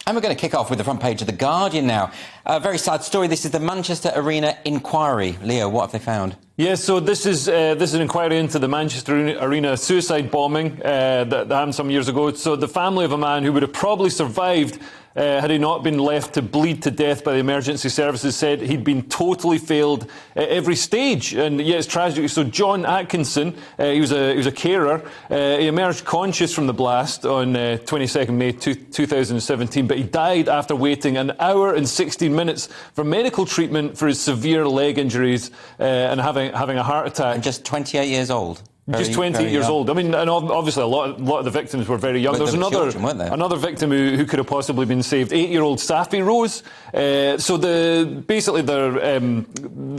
And we're going to kick off with the front page of The Guardian now. A very sad story. This is the Manchester Arena inquiry. Leo, what have they found? Yeah, so this is an inquiry into the Manchester Arena suicide bombing that happened some years ago. So the family of a man who would have probably survived had he not been left to bleed to death by the emergency services said he'd been totally failed at every stage. And yeah, it's tragic. So John Atkinson, he was a carer. He emerged conscious from the blast on 22nd May 2017, but he died after waiting an hour and 16 minutes for medical treatment for his severe leg injuries and having a heart attack. And just 28 years old. Just 28 years old. I mean, and obviously a lot of the victims were very young. But There was another victim who could have possibly been saved. 8-year-old Safi Rose. So there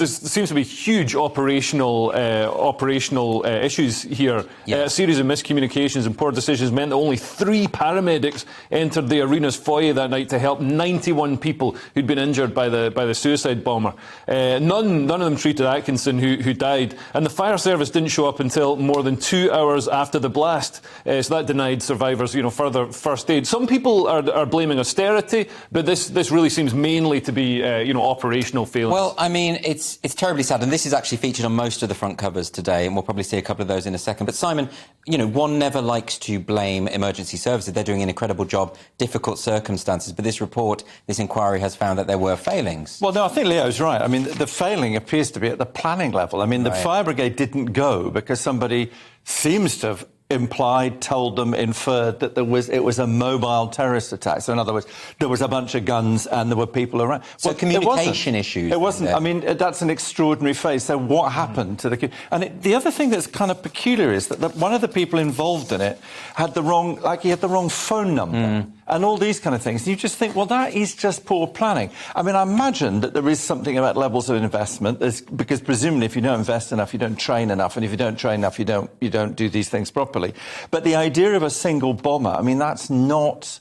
seems to be huge operational issues here. Yeah. A series of miscommunications and poor decisions meant that only 3 paramedics entered the arena's foyer that night to help 91 people who'd been injured by the suicide bomber. None of them treated Atkinson, who died, and the fire service didn't show up until more than 2 hours after the blast. So that denied survivors, further first aid. Some people are blaming austerity, but this really seems mainly to be, operational failings. Well, I mean, it's terribly sad, and this is actually featured on most of the front covers today, and we'll probably see a couple of those in a second. But Simon, one never likes to blame emergency services. They're doing an incredible job, difficult circumstances. But this report, this inquiry has found that there were failings. Well, no, I think Leo's right. I mean, the failing appears to be at the planning level. I mean, the fire brigade didn't go because somebody seems to have told them, inferred that it was a mobile terrorist attack. So in other words, there was a bunch of guns and there were people around. So communication issues. It wasn't. I mean, that's an extraordinary phase. So what happened to the... And the other thing that's kind of peculiar is that one of the people involved in it had the wrong phone number. And all these kind of things. And you just think, well, that is just poor planning. I mean, I imagine that there is something about levels of investment, because presumably if you don't invest enough, you don't train enough, and if you don't train enough, you don't do these things properly. But the idea of a single bomber, I mean, that's not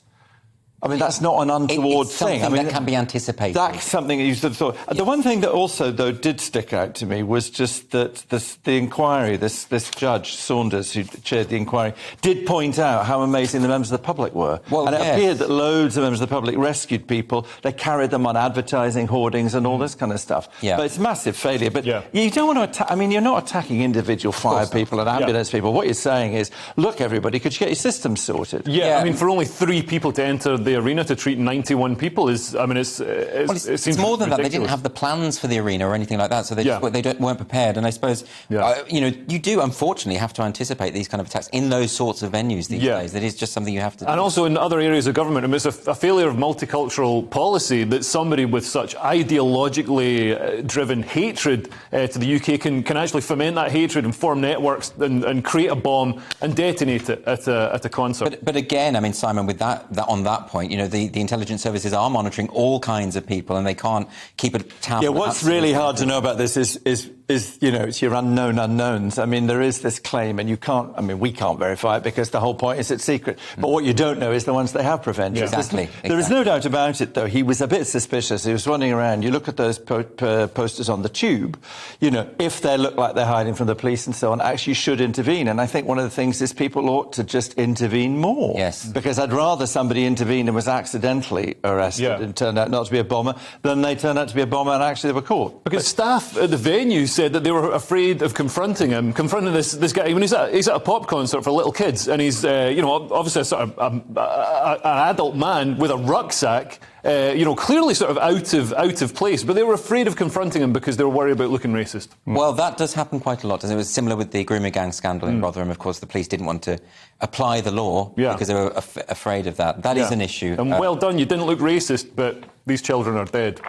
an untoward thing. I mean, that can be anticipated. That's something that you should have thought. Yeah. The one thing that also, though, did stick out to me was just that the inquiry, this Judge Saunders, who chaired the inquiry, did point out how amazing the members of the public were. Well, and it appeared that loads of members of the public rescued people. They carried them on advertising, hoardings and all this kind of stuff. Yeah. But it's massive failure. But you don't want to attack... I mean, you're not attacking indivial fire people and ambulance people. What you're saying is, look, everybody, could you get your systems sorted? Yeah, I mean, for only 3 people to enter the arena to treat 91 people is, I mean, it seems it's more than ridiculous. That. They didn't have the plans for the arena or anything like that, so they weren't prepared. And I suppose, you do unfortunately have to anticipate these kind of attacks in those sorts of venues these days. That is just something you have to do. And also in other areas of government, I mean, it's a failure of multicultural policy that somebody with such ideologically driven hatred to the UK can actually foment that hatred and form networks and create a bomb and detonate it at a concert. But again, I mean, Simon, with that on that point, the intelligence services are monitoring all kinds of people, and they can't keep a tab. Yeah, what's really hard to know about this is it's your unknown unknowns. I mean, there is this claim, and we can't verify it because the whole point is it's secret. But what you don't know is the ones they have prevented. Yeah. Exactly. There is no doubt about it, though. He was a bit suspicious. He was running around. You look at those posters on the tube, if they look like they're hiding from the police and so on, actually should intervene. And I think one of the things is people ought to just intervene more. Yes. Because I'd rather somebody intervened and was accidentally arrested and turned out not to be a bomber than they turned out to be a bomber and actually they were caught. Because staff at the venue said that they were afraid of confronting this guy. When he's at a pop concert for little kids, and he's obviously a sort of an adult man with a rucksack, clearly sort of out of place. But they were afraid of confronting him because they were worried about looking racist. Well, that does happen quite a lot. It was similar with the grooming gang scandal in Rotherham. Of course, the police didn't want to apply the law because they were afraid of that. That is an issue. And well done, you didn't look racist, but these children are dead.